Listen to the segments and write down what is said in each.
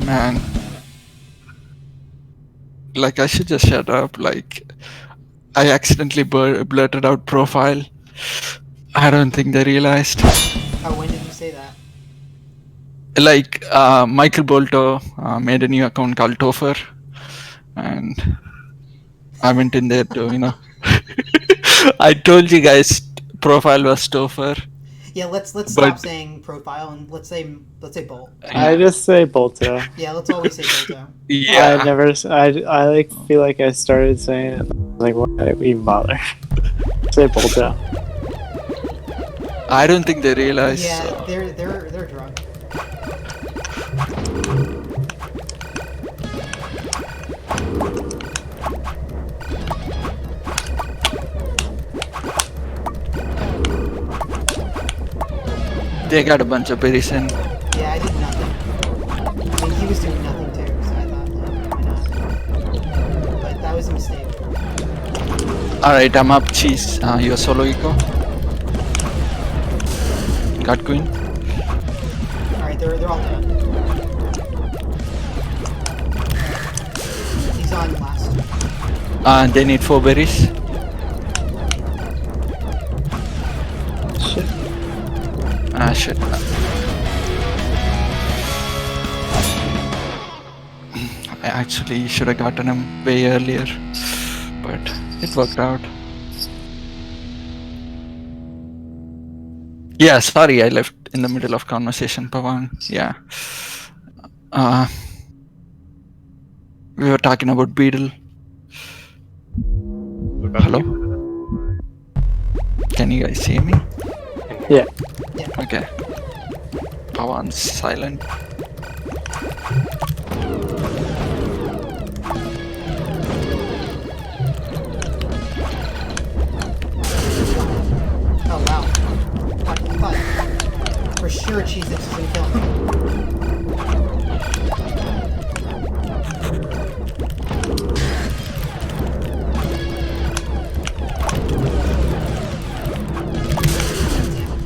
Man, like I should just shut up. Like I accidentally blurted out profile. I don't think they realized. Oh, when did you say that? Like Michael Bolto made a new account called Topher, and I went in there to, I told you guys profile was Topher. Yeah, let's But stop saying profile and let's say Bolt. I just say Bolto. Yeah, let's always say Bolto. yeah, I like feel like I started saying it. Like, why did we even bother? Say Bolto. I don't think they realized. Yeah, So. they're drunk. They got a bunch of berries in. Yeah, I did nothing. I mean, he was doing nothing too, so I thought, like, why not? But that was a mistake. Alright, I'm up. Cheese. You're solo eco. Got queen. Alright, they're all dead. He's on last. They need 4 berries. Shit. Shit. I actually should have gotten him way earlier, but it worked out. Yeah, sorry, I left in the middle of conversation, Pawan. Yeah. We were talking about Beetle. Hello? Can you guys hear me? Yeah. Okay. Pawan's silent. Oh wow. I thought for sure Cheez-Its is gonna kill him.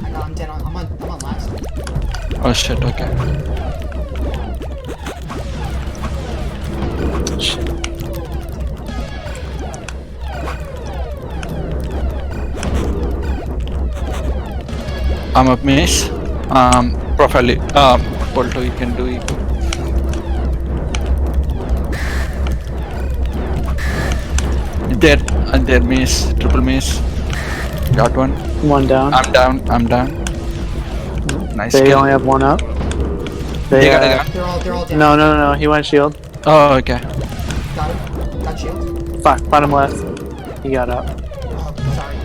Damn, I'm dead on. I'm on last. Oh shit, okay. Shit. I'm up miss. Profile. Polto, you can do eco. There miss. Triple miss. Got one. One down. I'm down. Nice They kill. only have one up. They got a gun. They're all down. No. He went shield. Oh, okay. Got him. Got shield. Fuck. Bottom left. He got up. Oh, sorry.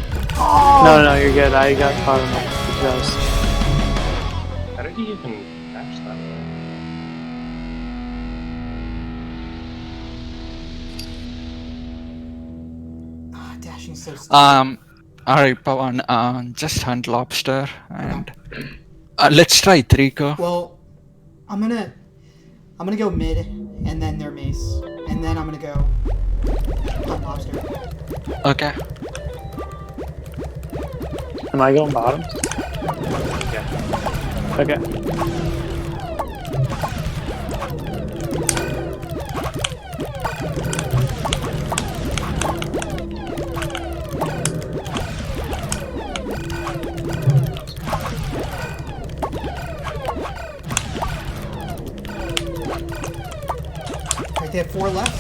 No, you're good. I got bottom left. Just. How did he even match that? Ah, dashing so stupid. Alright, Pawan. Just hunt lobster and let's try Trico. Well, I'm gonna go mid, and then their mace, and then I'm gonna go hunt lobster. Okay. Am I going bottom? Yeah. Okay. Right, they have 4 left.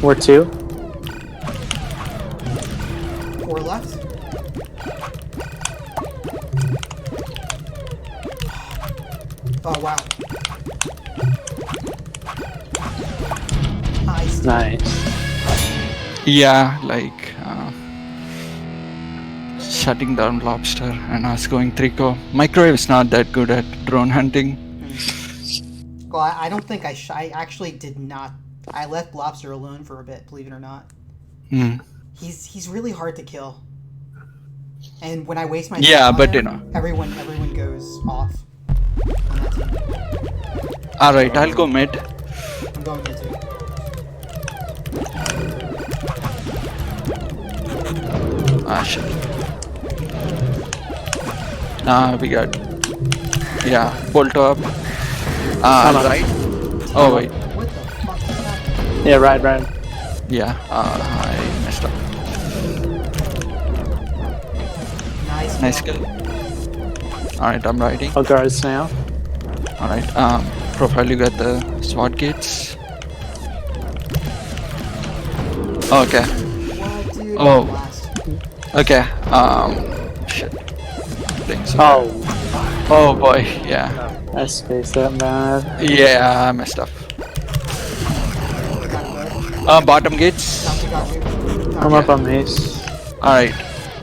We're 2. 4 left. Oh wow. Nice. Nice. Yeah, like shutting down lobster and us going Trico. Microwave's not that good at drone hunting. Well, I don't think I actually did not. I left lobster alone for a bit, believe it or not. Hmm. He's really hard to kill. And when I waste my Yeah, time on but him, you know. everyone goes off on that team. Alright, I'll go mid. I'm going mid too. Shit. We got. Yeah, Bolto up. Hold on. Right. Oh wait, What the fuck is that? Yeah, ride. yeah, I messed up. Nice kill. kill. Alright, I'm riding. I'll guard snail. Alright, profile you got the SWAT gates. Okay, What, dude? Oh. Blast. okay, shit. Things. Oh, Oh boy, yeah. I spaced that bad. Yeah, I messed up. Got good. Bottom gates. Got you. I'm up on mace. Alright,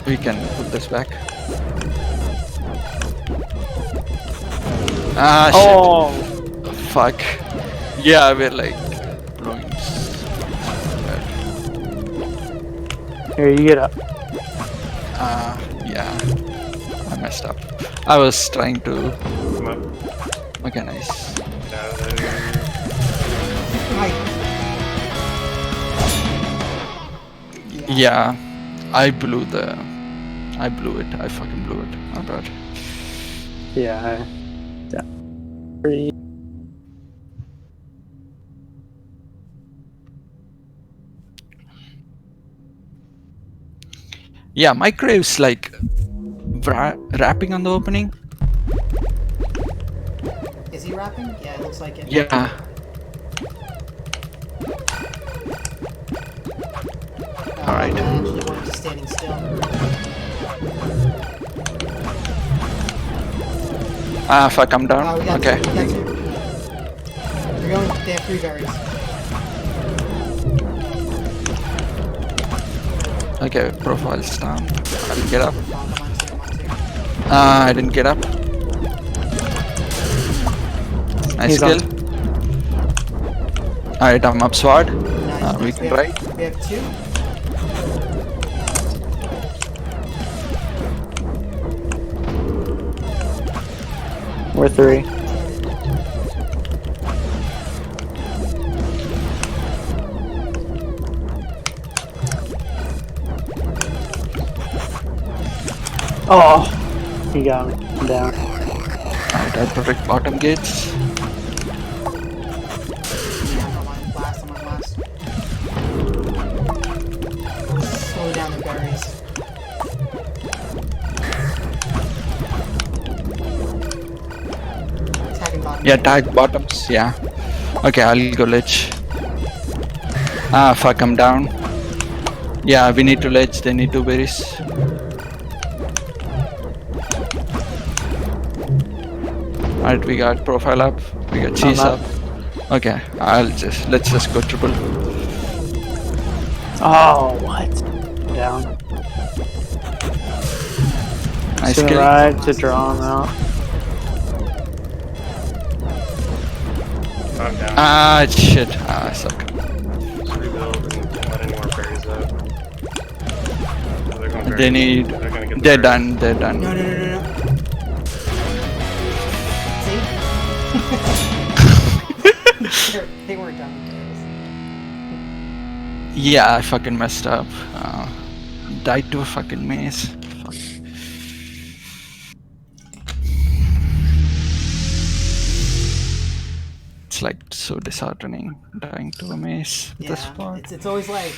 we can put this back. Ah, shit. Oh, Fuck. Yeah, we're like blowing. here you get up. Yeah. I messed up. I was trying to. Come up. Okay, nice. Get out of there. Right. Yeah, I blew it. I fucking blew it. My bad. Yeah. Pretty. Yeah, Microwave's like rapping on the opening. Is he rapping? Yeah, it looks like it. Yeah. Alright. Actually, we're just standing still. Ah, fuck, I'm Oh, down. we got Okay. two. We got two. They're going. They have 3 berries. Okay, profile's down. I'll get up. Mine too. I didn't get up. Nice He's on. kill. Alright, I'm up sword. Nice. We can ride. We have 2. We're 3. Oh, he got me. I'm down. Alright, I'll protect bottom gates. Yeah, I'm on my last. Slow down the berries. Attacking bottom. Yeah, tag bottoms. Yeah. Okay, I'll go ledge. Ah, fuck, I'm down. Yeah, we need to ledge. They need 2 berries. Alright, we got profile up. We got cheese up. up. Okay, let's just go triple. Oh, what? Down. Nice Gonna kill. ride to draw him out. I'm down. Ah, shit. Ah, I suck. Just rebuild and don't let any more berries up. Oh, they're going They berries. need. They're gonna get the They're berries. done. They're done. No. See? They weren't done with berries. Yeah, I fucking messed up. Died to a fucking maze. Fuck. It's like so disheartening dying to a maze at this Yeah, part. it's always like